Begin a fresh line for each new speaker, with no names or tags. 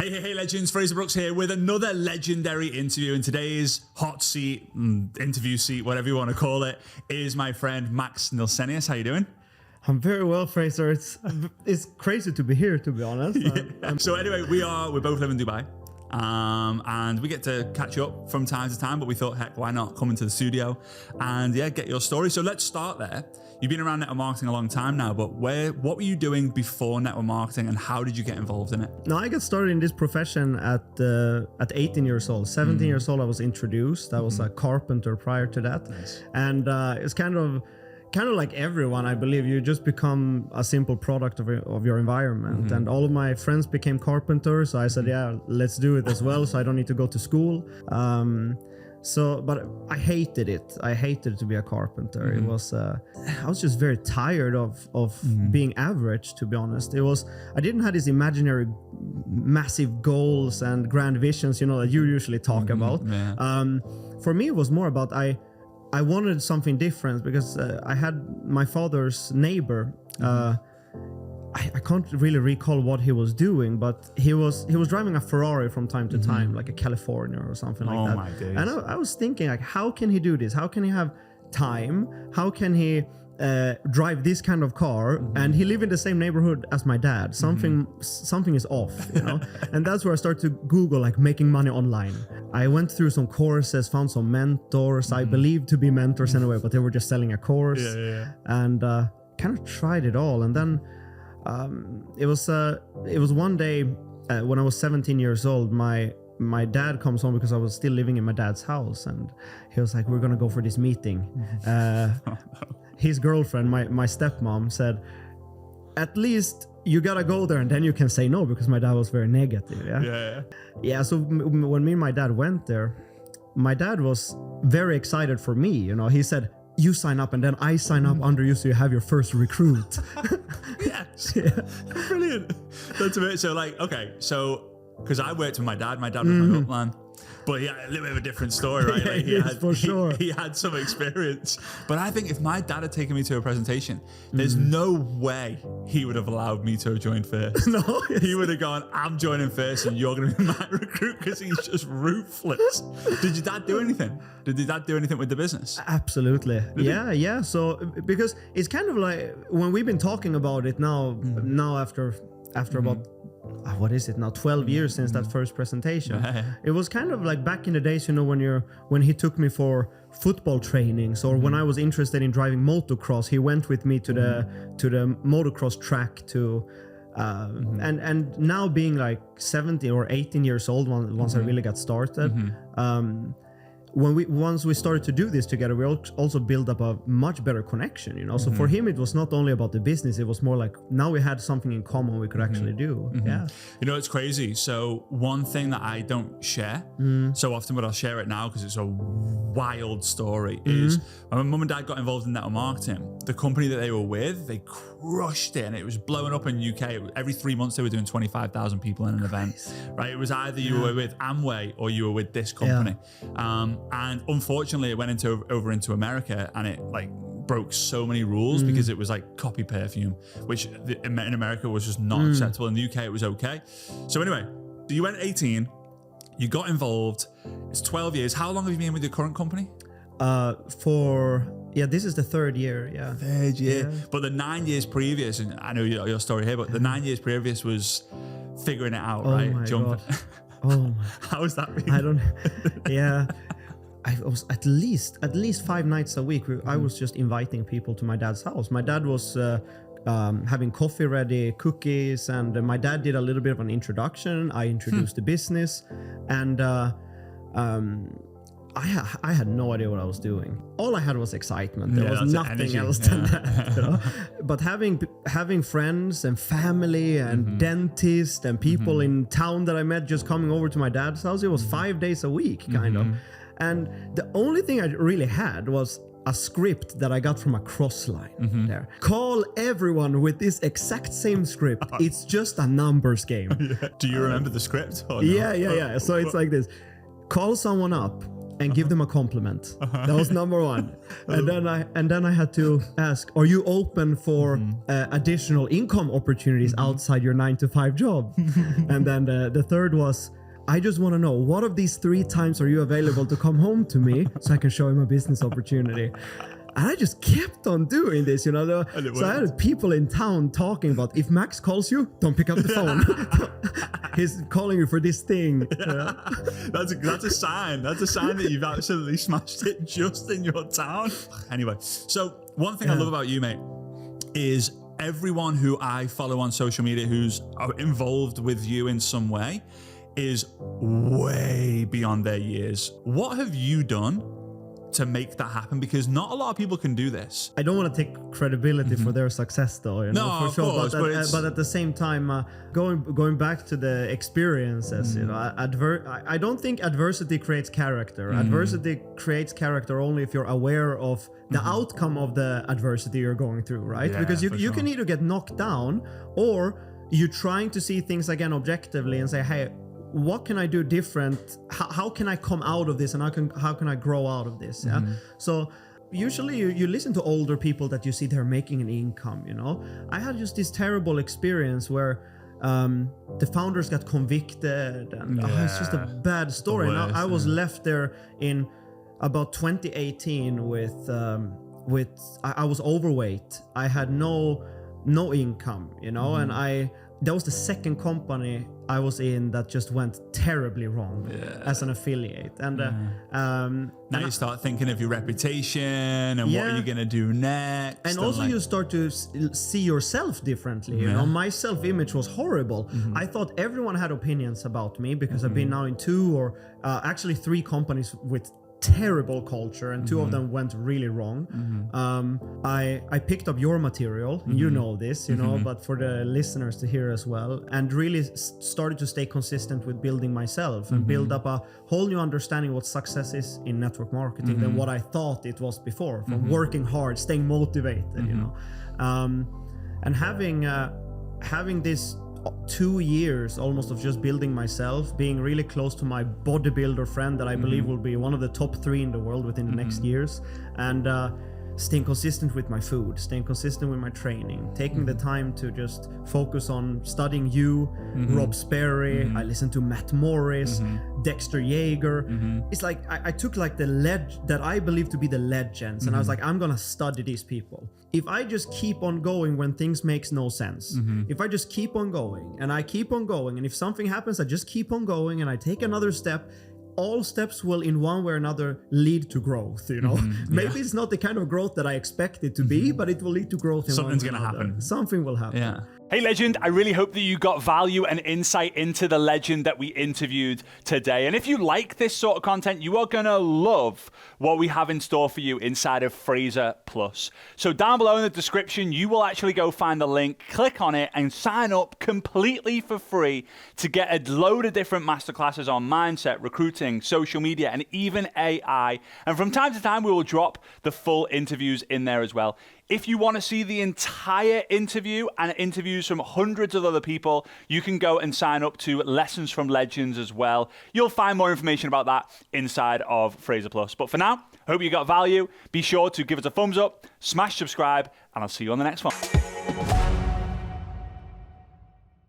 Hey, legends, Frazer Brookes here with another legendary interview. And today's hot seat, interview seat, whatever you want to call it, is my friend Max Nilsenius. How you doing?
I'm very well, Frazer. It's crazy to be here, to be honest.
Yeah. So anyway, we both live in Dubai. And we get to catch up from time to time, but we thought, heck, why not come into the studio and get your story. So let's start there. You've been around network marketing a long time now, but what were you doing before network marketing and how did you get involved in it?
No, I got started in this profession at 18 years old. 17 years old, I was introduced. I was a carpenter prior to that.
Nice.
And it's kind of like everyone, I believe, you just become a simple product of your environment. And all of my friends became carpenters, so I said, yeah, let's do it as well, so I don't need to go to school. But I hated it. I hated to be a carpenter. It was I was just very tired of being average, to be honest. I didn't have these imaginary massive goals and grand visions, that you usually talk about.
Yeah.
For me, it was more about I wanted something different because I had my father's neighbor. I can't really recall what he was doing, but he was driving a Ferrari from time to time, like a California or something like that.
Oh my days.
And I was thinking, like, how can he do this? How can he have time? How can he drive this kind of car? And he lived in the same neighborhood as my dad. Something is off, And that's where I started to Google, like, making money online. I went through some courses, found some mentors. I believed to be mentors anyway, but they were just selling a course. And kind of tried it all. And then it was one day when I was 17 years old. My dad comes home because I was still living in my dad's house, and he was like, "We're gonna go for this meeting." His girlfriend, my stepmom, said, "At least you gotta go there, and then you can say no," because my dad was very negative. Yeah. So when me and my dad went there, my dad was very excited for me. He said, "You sign up, and then I sign up under you, so you have your first recruit."
Yes. Yeah. Brilliant. That's amazing. So because I worked with my dad was my upline. But yeah, a little bit of a different story, right? Like he had some experience. But I think if my dad had taken me to a presentation, there's no way he would have allowed me to have joined first.
No.
He would have gone, "I'm joining first and you're going to be my recruit," because he's just ruthless. Did your dad do anything? Did your dad do anything with the business?
Absolutely. Yeah. So because it's kind of like when we've been talking about it now after about, what is it now, 12 years since that first presentation. It was kind of like back in the days, when he took me for football trainings, or when I was interested in driving motocross, he went with me to the motocross track and now being like 17 or 18 years old once I really got started. Once we started to do this together, we also built up a much better connection, So for him, it was not only about the business; it was more like now we had something in common we could actually do. Yeah.
It's crazy. So one thing that I don't share so often, but I'll share it now because it's a wild story, is when my mum and dad got involved in network marketing, the company that they were with, they crushed it, and it was blowing up in the UK. Every 3 months, they were doing 25,000 people in an event, right? It was either you were with Amway or you were with this company. And unfortunately, it went over into America, and it broke so many rules because it was like copy perfume, which in America was just not acceptable. In the UK, it was okay. So anyway, you went 18, you got involved. It's 12 years. How long have you been with your current company?
This is the third year. Yeah.
Third year. Yeah. But the 9 years previous, and I know your story here, but the 9 years previous was figuring it out, right?
My
Jumping.
God. Oh my.
How was that?
I don't. Yeah. I was at least 5 nights a week. I was just inviting people to my dad's house. My dad was having coffee ready, cookies, and my dad did a little bit of an introduction. I introduced the business, and I had no idea what I was doing. All I had was excitement. There was nothing else than that. But having friends and family and dentists and people in town that I met just coming over to my dad's house, it was 5 days a week, kind of. And the only thing I really had was a script that I got from a cross line there. Call everyone with this exact same script. It's just a numbers game.
Do you remember the script? Or no?
Yeah. So it's like this. Call someone up and give them a compliment. That was number one. And then I had to ask, are you open for additional income opportunities outside your 9-to-5 job? And then the third was, I just want to know, what of these 3 times are you available to come home to me so I can show him a business opportunity? And I just kept on doing this, you know. So I had people in town talking about, if Max calls you, don't pick up the phone. He's calling you for this thing.
Yeah. That's a sign. That's a sign that you've absolutely smashed it just in your town. Anyway, so one thing I love about you, mate, is everyone who I follow on social media who's involved with you in some way is way beyond their years. What have you done to make that happen? Because not a lot of people can do this.
I don't want to take credibility for their success, though. You know,
No,
for sure.
course,
but at the same time, going back to the experiences, you know, I don't think adversity creates character. Adversity creates character only if you're aware of the outcome of the adversity you're going through, right?
Yeah,
because you
sure.
can either get knocked down, or you're trying to see things again objectively and say, hey, what can I do different? How can I come out of this, and how can I grow out of this? Yeah. So usually you listen to older people that you see they're making an income. You know, I had just this terrible experience where the founders got convicted, and it's just a bad story. And I was left there in about 2018 with I was overweight. I had no income, you know, and that was the second company I was in that just went terribly wrong as an affiliate. And
now you start thinking of your reputation and what are you going to do next?
And also you start to see yourself differently. You know, my self-image was horrible. I thought everyone had opinions about me because I've been now in 2 or actually 3 companies with terrible culture, and 2 of them went really wrong. I picked up your material, you know this, you know, but for the listeners to hear as well, and really started to stay consistent with building myself and build up a whole new understanding what success is in network marketing than what I thought it was before, from working hard, staying motivated, you know, and having this 2 years almost of just building myself, being really close to my bodybuilder friend that I believe will be one of the top 3 in the world within the next years, and staying consistent with my food, staying consistent with my training, taking the time to just focus on studying you, Rob Sperry, I listened to Matt Morris, Dexter Yeager. It's like I took like the that I believe to be the legends, and I was like, I'm gonna study these people. If I just keep on going when things makes no sense, if I just keep on going and I keep on going, and if something happens, I just keep on going and I take another step, all steps will in one way or another lead to growth, you know. Maybe it's not the kind of growth that I expect it to be, but it will lead to growth in
Something's
one way or
gonna
another.
happen.
Something will happen.
Yeah.
Hey Legend, I really hope that you got value and insight into the legend that we interviewed today. And if you like this sort of content, you are gonna love what we have in store for you inside of Frazer Plus. So down below in the description, you will actually go find the link, click on it, and sign up completely for free to get a load of different masterclasses on mindset, recruiting, social media, and even AI. And from time to time, we will drop the full interviews in there as well. If you want to see the entire interview and interviews from hundreds of other people, you can go and sign up to Lessons from Legends as well. You'll find more information about that inside of Frazer Plus. But for now, hope you got value. Be sure to give us a thumbs up, smash subscribe, and I'll see you on the next one.